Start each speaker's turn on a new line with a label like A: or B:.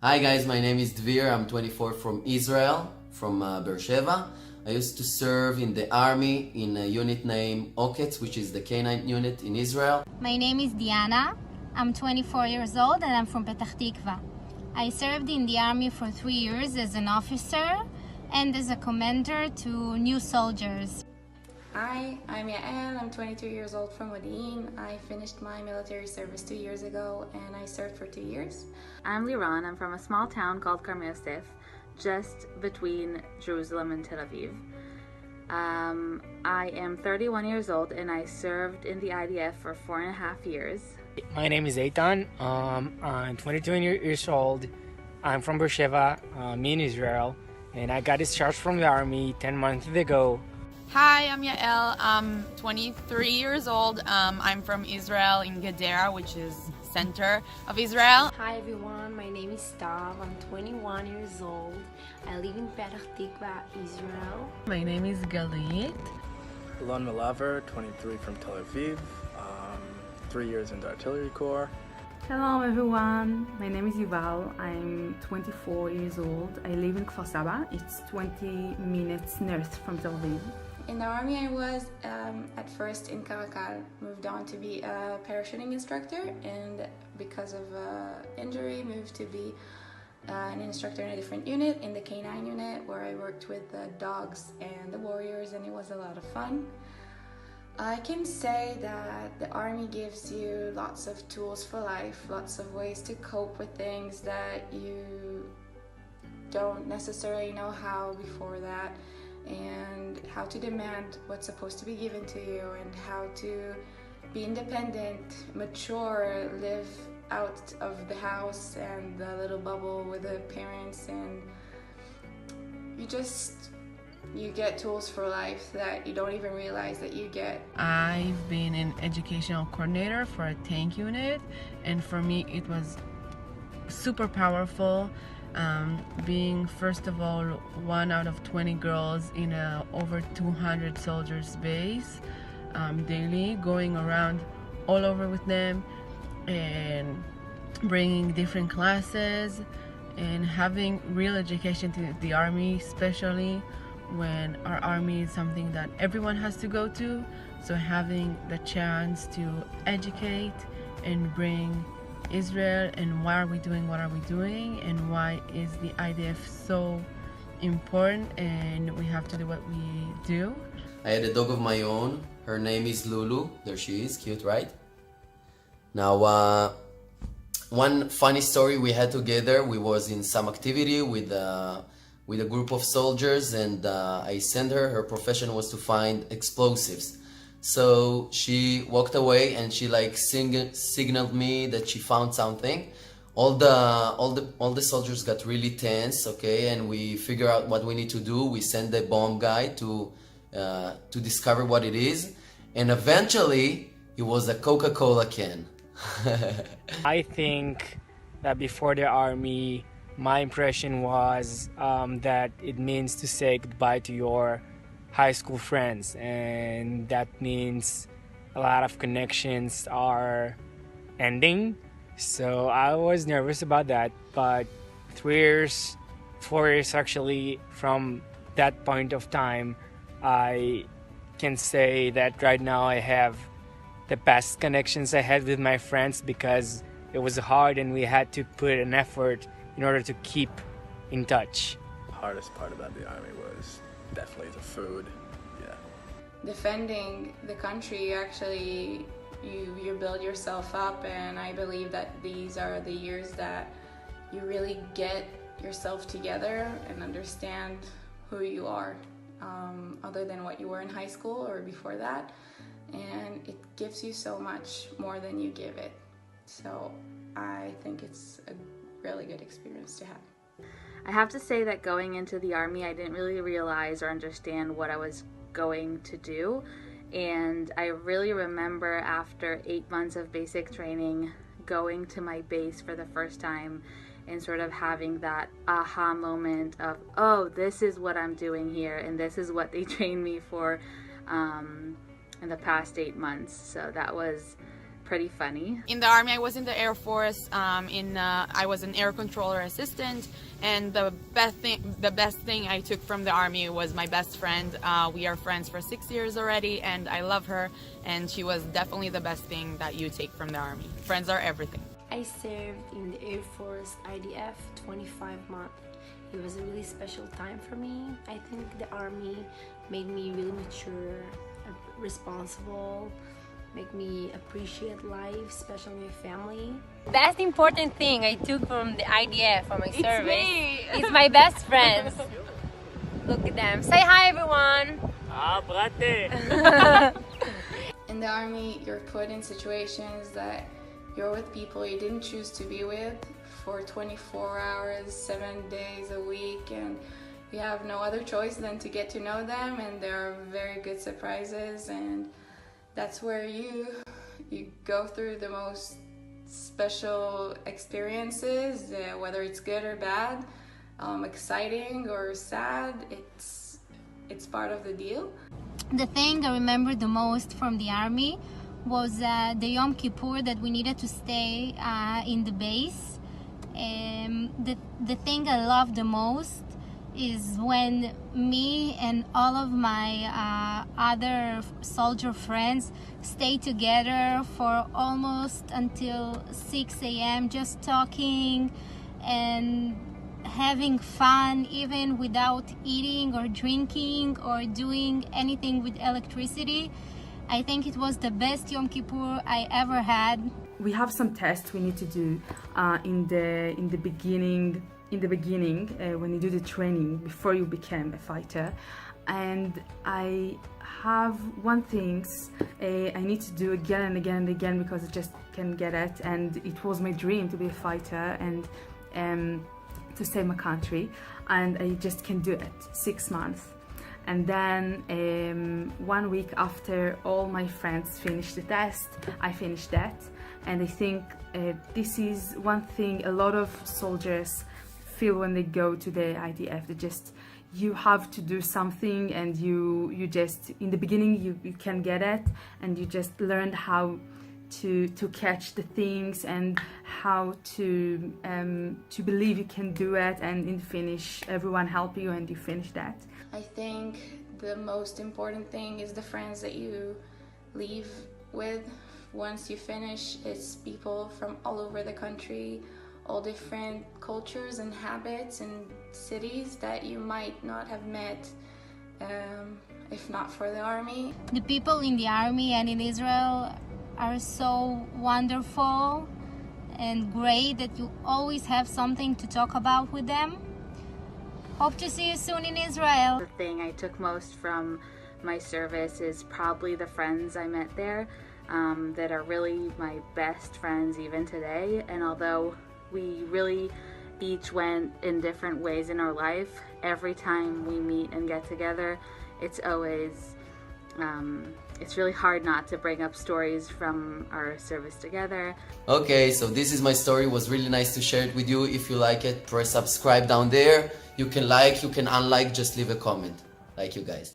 A: Hi guys, my name is Dvir. I'm 24 from Israel, from Beersheba. I used to serve in the army in a unit named Oketz, which is the K9 unit in Israel.
B: My name is Diana. I'm 24 years old and I'm from Petah Tikva. I served in the army for 3 years as an officer and as a commander to new soldiers.
C: Hi, I'm Yael. I'm 22 years old from Modi'in. I finished my military service 2 years ago and I served for 2 years.
D: I'm Liran. I'm from a small town called Karmel Yosef, just between Jerusalem and Tel Aviv. I am 31 years old and I served in the IDF for 4.5 years.
E: My name is Eitan. I'm 22 years old. I'm from Beersheba, me in Israel, and I got discharged from the army 10 months ago.
F: Hi, I'm Yael. I'm 23 years old. I'm from Israel in Gadara, which is center of Israel.
G: Hi everyone, my name is Tav. I'm 21 years old. I live in Petah Tikva, Israel.
H: My name is Galit.
I: Alon Malaver, 23 from Tel Aviv. 3 years in the artillery corps.
J: Hello everyone, my name is Yuval. I'm 24 years old. I live in Kfar Saba. It's 20 minutes north from Tel Aviv.
C: In the army I was at first in Karakal, moved on to be a parachuting instructor, and because of injury moved to be an instructor in a different unit, in the K9 unit, where I worked with the dogs and the warriors, and it was a lot of fun. I can say that the army gives you lots of tools for life, lots of ways to cope with things that you don't necessarily know how before that, and how to demand what's supposed to be given to you, and how to be independent, mature, live out of the house and the little bubble with the parents, and you get tools for life that you don't even realize that you get.
H: I've been an educational coordinator for a tank unit, and for me it was super powerful. Being first of all 1 out of 20 girls in a over 200 soldiers base daily, going around all over with them and bringing different classes and having real education to the army, especially when our army is something that everyone has to go to. So having the chance to educate and bring Israel and why are we doing what are we doing, and why is the IDF so important, and we have to do what we do.
A: I had a dog of my own. Her name is Lulu. There she is, cute, right? Now, one funny story we had together, we was in some activity with a group of soldiers, and I sent her profession was to find explosives. So she walked away and she like signaled me that she found something. All the soldiers got really tense, okay, and we figure out what we need to do. We send the bomb guy to discover what it is, and eventually it was a Coca-Cola can.
E: I think that before the army, my impression was that it means to say goodbye to your high school friends, and that means a lot of connections are ending. So I was nervous about that, but 4 years actually from that point of time, I can say that right now I have the best connections I had with my friends, because it was hard and we had to put an effort in order to keep in touch.
I: The hardest part about the army was definitely the food, yeah.
C: Defending the country, actually, you build yourself up, and I believe that these are the years that you really get yourself together and understand who you are, other than what you were in high school or before that, and it gives you so much more than you give it. So I think it's a really good experience to have.
D: I have to say that going into the army, I didn't really realize or understand what I was going to do. And I really remember after 8 months of basic training, going to my base for the first time and sort of having that aha moment of, oh, this is what I'm doing here, and this is what they trained me for in the past 8 months. So that was pretty funny.
F: In the Army, I was in the Air Force. I was an air controller assistant, and the best thing I took from the Army was my best friend. We are friends for 6 years already, and I love her, and she was definitely the best thing that you take from the Army. Friends are everything.
G: I served in the Air Force IDF 25 months. It was a really special time for me. I think the Army made me really mature, responsible, make me appreciate life, especially my family.
B: Best important thing I took from the IDF for my service. It's my best friends. Look at them. Say hi, everyone.
C: In the Army, you're put in situations that you're with people you didn't choose to be with for 24 hours, 7 days a week, and you have no other choice than to get to know them, and there are very good surprises, and that's where you go through the most special experiences, whether it's good or bad, exciting or sad. It's part of the deal.
B: The thing I remember the most from the Army was the Yom Kippur that we needed to stay in the base. The thing I love the most is when me and all of my other soldier friends stay together for almost until 6 a.m. just talking and having fun, even without eating or drinking or doing anything with electricity. I think it was the best Yom Kippur I ever had.
J: We have some tests we need to do in the beginning when you do the training before you become a fighter, and I have one thing I need to do again and again and again because I just can't get it, and it was my dream to be a fighter and to save my country, and I just can't do it. 6 months. And then 1 week after all my friends finished the test, I finished that. And I think this is one thing a lot of soldiers feel when they go to the IDF. You have to do something, and you just, in the beginning you can get it, and you just learn how to catch the things and how to believe you can do it, and in the finish everyone help you and you finish that.
C: I think the most important thing is the friends that you leave with once you finish. It's people from all over the country, all different cultures and habits and cities that you might not have met if not for the Army.
B: The people in the Army and in Israel are so wonderful and great that you always have something to talk about with them. Hope to see you soon in Israel.
D: The thing I took most from my service is probably the friends I met there that are really my best friends even today. And although we really each went in different ways in our life, every time we meet and get together, it's always it's really hard not to bring up stories from our service together.
A: Okay, so this is my story. It was really nice to share it with you. If you like it, press subscribe down there. You can like, you can unlike, just leave a comment. Like you guys.